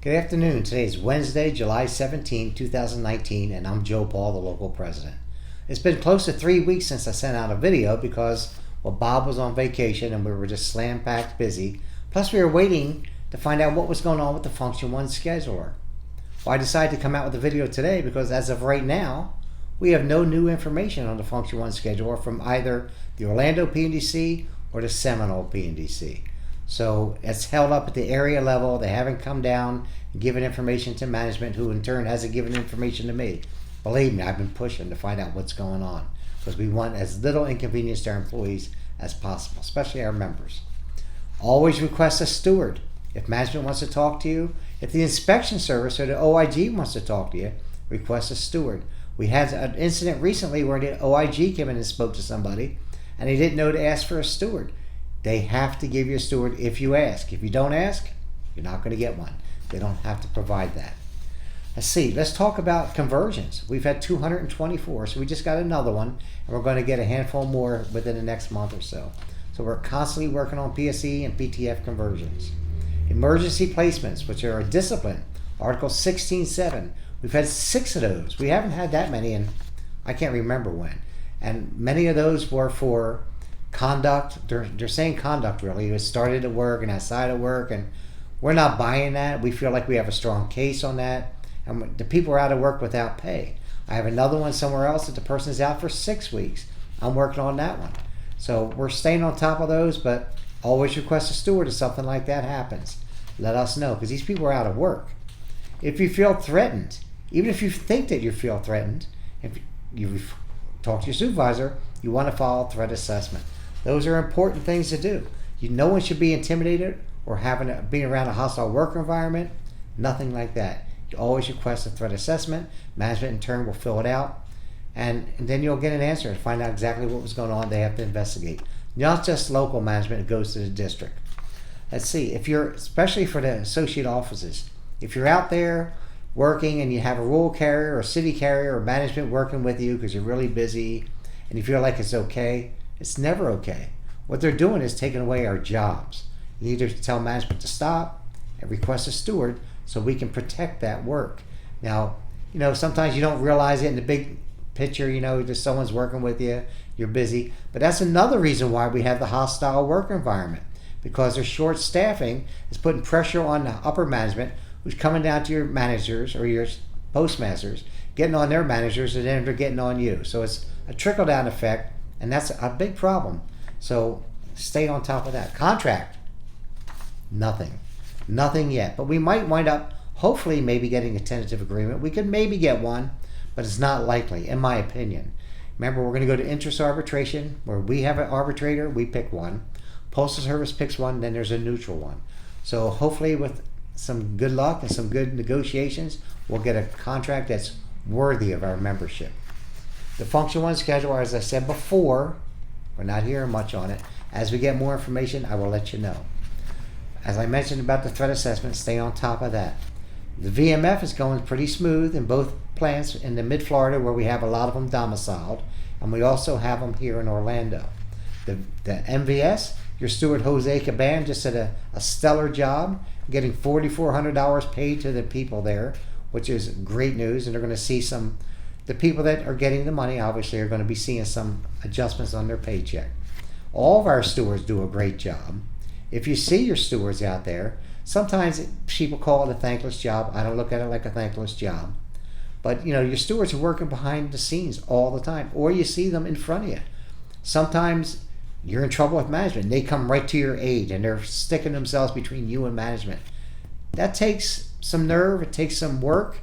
Good afternoon. Today is Wednesday, July 17, 2019, and I'm Joe Paul, the local president. It's been close to 3 weeks since I sent out a video because, well, Bob was on vacation and we were just slam-packed busy. Plus, we were waiting to find out what was going on with the Function One scheduler. Well, I decided to come out with a video today because as of right now, we have no new information on the Function One scheduler from either the Orlando PNDC or the Seminole PNDC. So it's held up at the area level. They haven't come down and given information to management, who in turn hasn't given information to me. Believe me, I've been pushing to find out what's going on because we want as little inconvenience to our employees as possible, especially our members. Always request a steward. If management wants to talk to you, if the inspection service or the OIG wants to talk to you, request a steward. We had an incident recently where the OIG came in and spoke to somebody and they didn't know to ask for a steward. They have to give you a steward if you ask. If you don't ask, you're not going to get one. They don't have to provide that. Let's talk about conversions. We've had 224, so we just got another one, and we're going to get a handful more within the next month or so. So we're constantly working on PSE and PTF conversions. Emergency placements, which are a discipline, Article 16.7. We've had 6 of those. We haven't had that many in, I can't remember when. And many of those were for conduct. They're saying conduct really. It started at work and outside of work, and we're not buying that. We feel like we have a strong case on that, and the people are out of work without pay. I have another one somewhere else that the person's out for 6 weeks. I'm working on that one. So we're staying on top of those, but always request a steward if something like that happens. Let us know, because these people are out of work. If you feel threatened, even if you think that you feel threatened, if you talk to your supervisor, you want to follow threat assessment. Those are important things to do. No one should be intimidated or being around a hostile work environment. Nothing like that. You always request a threat assessment. Management in turn will fill it out, and then you'll get an answer and find out exactly what was going on. They have to investigate. Not just local management, it goes to the district. Especially for the associate offices, if you're out there working and you have a rural carrier or city carrier or management working with you because you're really busy and you feel like it's okay, it's never okay. What they're doing is taking away our jobs. You need to tell management to stop and request a steward so we can protect that work. Now, sometimes you don't realize it in the big picture, just someone's working with you, you're busy. But that's another reason why we have the hostile work environment, because their short staffing is putting pressure on the upper management, who's coming down to your managers or your postmasters, getting on their managers, and then they're getting on you. So it's a trickle-down effect, and that's a big problem. So stay on top of that. Contract, nothing yet. But we might wind up, hopefully, maybe getting a tentative agreement. We could maybe get one, but it's not likely, in my opinion. Remember, we're going to go to interest arbitration, where we have an arbitrator, we pick one. Postal Service picks one, then there's a neutral one. So hopefully with some good luck and some good negotiations, we'll get a contract that's worthy of our membership. The Function One schedule, as I said before, we're not hearing much on it. As we get more information, I will let you know. As I mentioned about the threat assessment, stay on top of that. The VMF is going pretty smooth in both plants in the mid-Florida, where we have a lot of them domiciled, and we also have them here in Orlando. The MVS, your steward Jose Caban just did a stellar job, getting $4,400 paid to the people there, which is great news, and they're going to see the people that are getting the money obviously are going to be seeing some adjustments on their paycheck. All of our stewards do a great job. If you see your stewards out there, sometimes people call it a thankless job. I don't look at it like a thankless job. But your stewards are working behind the scenes all the time, or you see them in front of you. Sometimes you're in trouble with management and they come right to your aid and they're sticking themselves between you and management. That takes some nerve, it takes some work,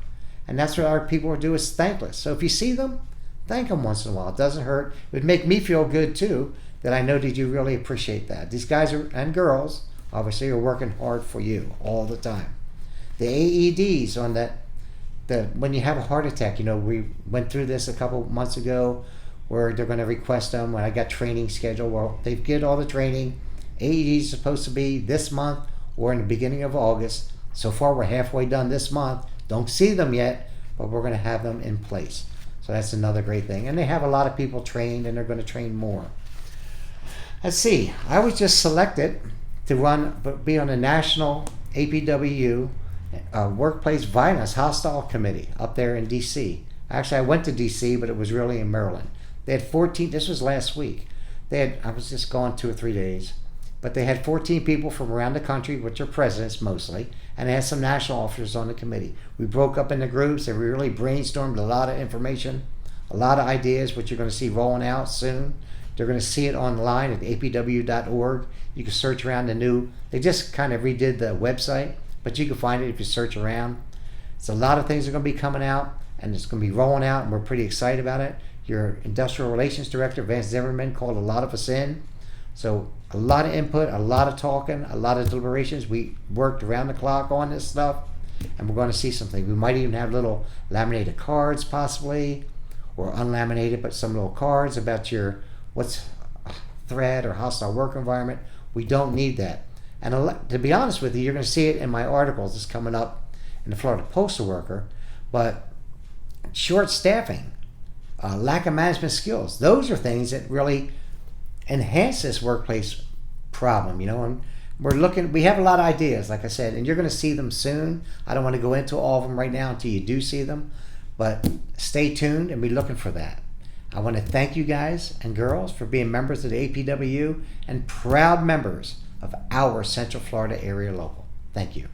and that's what our people do, is thankless. So if you see them, thank them once in a while. It doesn't hurt. It would make me feel good too, that I know that you really appreciate that. These guys and girls obviously are working hard for you all the time. The AEDs on when you have a heart attack, we went through this a couple months ago, where they're going to request them. When I got training scheduled, well, they've get all the training. AED is supposed to be this month or in the beginning of August. So far, we're halfway done this month. Don't see them yet, but we're going to have them in place. So that's another great thing. And they have a lot of people trained, and they're going to train more. I was just selected to be on a national APWU Workplace Violence Hostile Committee up there in D.C. Actually, I went to D.C., but it was really in Maryland. They had 14. This was last week. I was just gone 2 or 3 days, but they had 14 people from around the country, which are presidents mostly, and they had some national officers on the committee. We broke up into groups and we really brainstormed a lot of information, a lot of ideas, which you're going to see rolling out soon. They're going to see it online at apw.org. You can search around they just kind of redid the website, but you can find it if you search around. So a lot of things are going to be coming out, and it's going to be rolling out, and we're pretty excited about it. Your Industrial Relations Director, Vance Zimmerman, called a lot of us in. So a lot of input, a lot of talking, a lot of deliberations. We worked around the clock on this stuff, and we're going to see something. We might even have little laminated cards possibly, or unlaminated, but some little cards about what's a threat or hostile work environment. We don't need that. And to be honest with you, you're going to see it in my articles that's coming up in the Florida Postal Worker, but short staffing, lack of management skills, those are things that really enhance this workplace problem, and we have a lot of ideas, like I said, and you're going to see them soon. I don't want to go into all of them right now until you do see them, but stay tuned and be looking for that. I want to thank you guys and girls for being members of the APWU and proud members of our Central Florida area local. Thank you.